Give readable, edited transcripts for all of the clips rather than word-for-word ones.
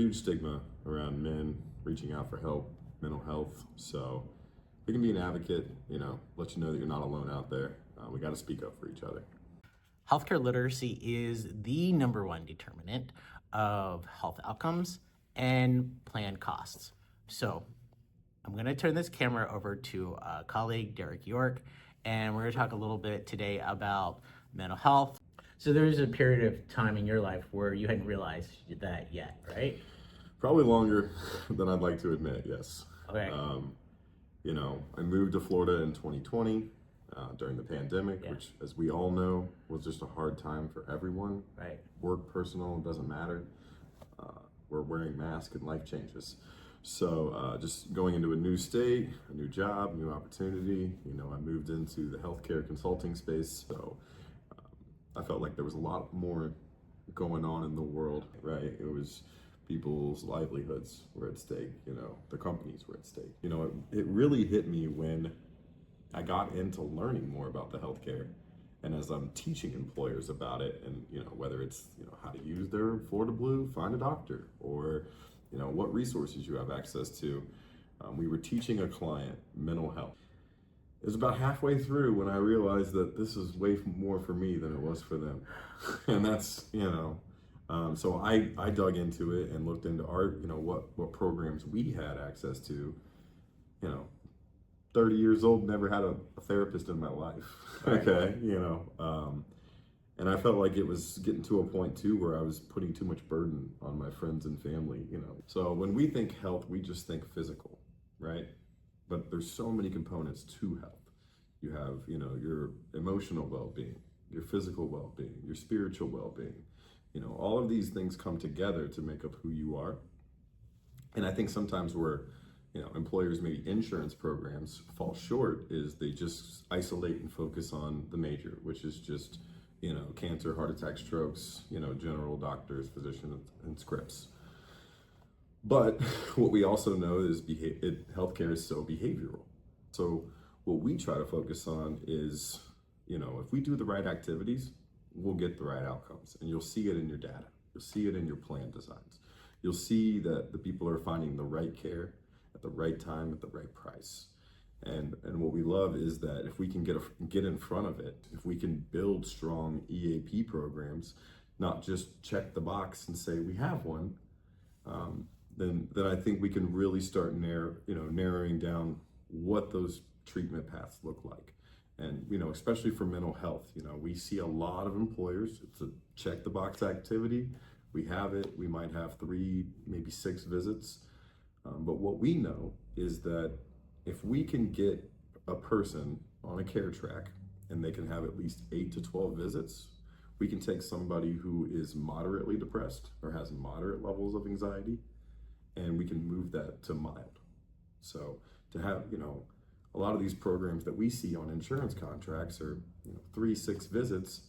huge stigma around men reaching out for help, mental health. So we can be an advocate, let you know that you're not alone out there. We got to speak up for each other. Healthcare literacy is the number one determinant of health outcomes and plan costs. So I'm going to turn this camera over to a colleague, Derek York, and we're going to talk a little bit today about mental health. So there's a period of time in your life where you hadn't realized that yet, right? Probably longer than I'd like to admit, yes. Okay. I moved to Florida in 2020 during the pandemic, Yeah. which, as we all know, was just a hard time for everyone. Right. Work, personal, doesn't matter. We're wearing masks and life changes. So just going into a new state, a new job, new opportunity. I moved into the healthcare consulting space. So I felt like there was a lot more going on in the world, right? It was people's livelihoods were at stake, the companies were at stake. It really hit me when I got into learning more about the healthcare. And as I'm teaching employers about it, and whether it's how to use their Florida Blue, find a doctor, or what resources you have access to, we were teaching a client mental health. It was about halfway through when I realized that this is way more for me than it was for them, and that's so I dug into it and looked into our what programs we had access to. 30 years old, never had a therapist in my life. Okay, and I felt like it was getting to a point too where I was putting too much burden on my friends and family. So when we think health, we just think physical, right? But there's so many components to health. You have your emotional well-being, your physical well-being, your spiritual well-being. All of these things come together to make up who you are. And I think sometimes where employers, maybe insurance programs, fall short is they just isolate and focus on the major, which is just cancer, heart attack, strokes, general doctors, physicians, and scripts. But what we also know is healthcare is so behavioral. So what we try to focus on is, if we do the right activities, we'll get the right outcomes. And you'll see it in your data. You'll see it in your plan designs. You'll see that the people are finding the right care at the right time at the right price. And what we love is that if we can get in front of it, if we can build strong EAP programs, not just check the box and say we have one, then I think we can really start narrowing down what those treatment paths look like. And especially for mental health, we see a lot of employers. It's a check the box activity. We have it. We might have 3, maybe 6 visits. But what we know is that if we can get a person on a care track and they can have at least 8 to 12 visits, we can take somebody who is moderately depressed or has moderate levels of anxiety, and we can move that to mild. So to have, a lot of these programs that we see on insurance contracts are 3, 6 visits,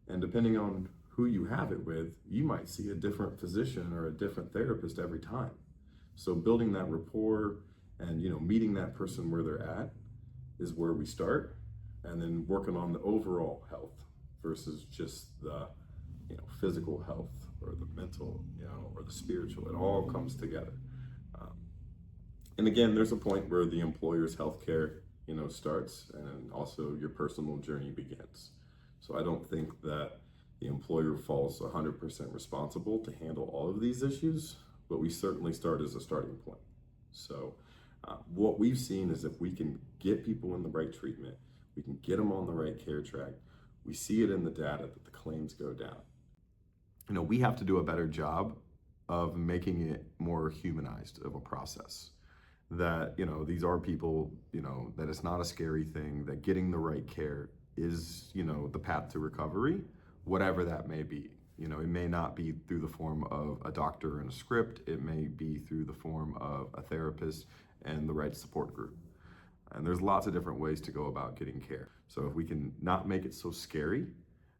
and depending on who you have it with, you might see a different physician or a different therapist every time. So building that rapport and meeting that person where they're at is where we start, and then working on the overall health versus just the physical health or the mental or the spiritual. It all comes together. And again, there's a point where the employer's healthcare starts, and also your personal journey begins. So I don't think that the employer falls 100% responsible to handle all of these issues, but we certainly start as a starting point. So what we've seen is if we can get people in the right treatment, we can get them on the right care track, we see it in the data that the claims go down. We have to do a better job of making it more humanized of a process. That, these are people, that it's not a scary thing, that getting the right care is, the path to recovery, whatever that may be. It may not be through the form of a doctor and a script. It may be through the form of a therapist and the right support group. And there's lots of different ways to go about getting care. So if we can not make it so scary,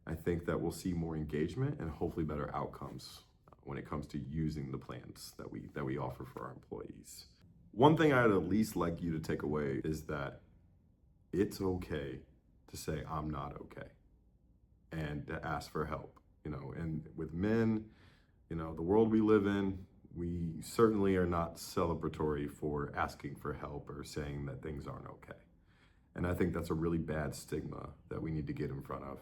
I think that we'll see more engagement and hopefully better outcomes when it comes to using the plans that we offer for our employees. One thing I'd at least like you to take away is that it's okay to say, I'm not okay, and to ask for help. And with men, the world we live in, We certainly are not celebratory for asking for help or saying that things aren't okay. And I think that's a really bad stigma that we need to get in front of.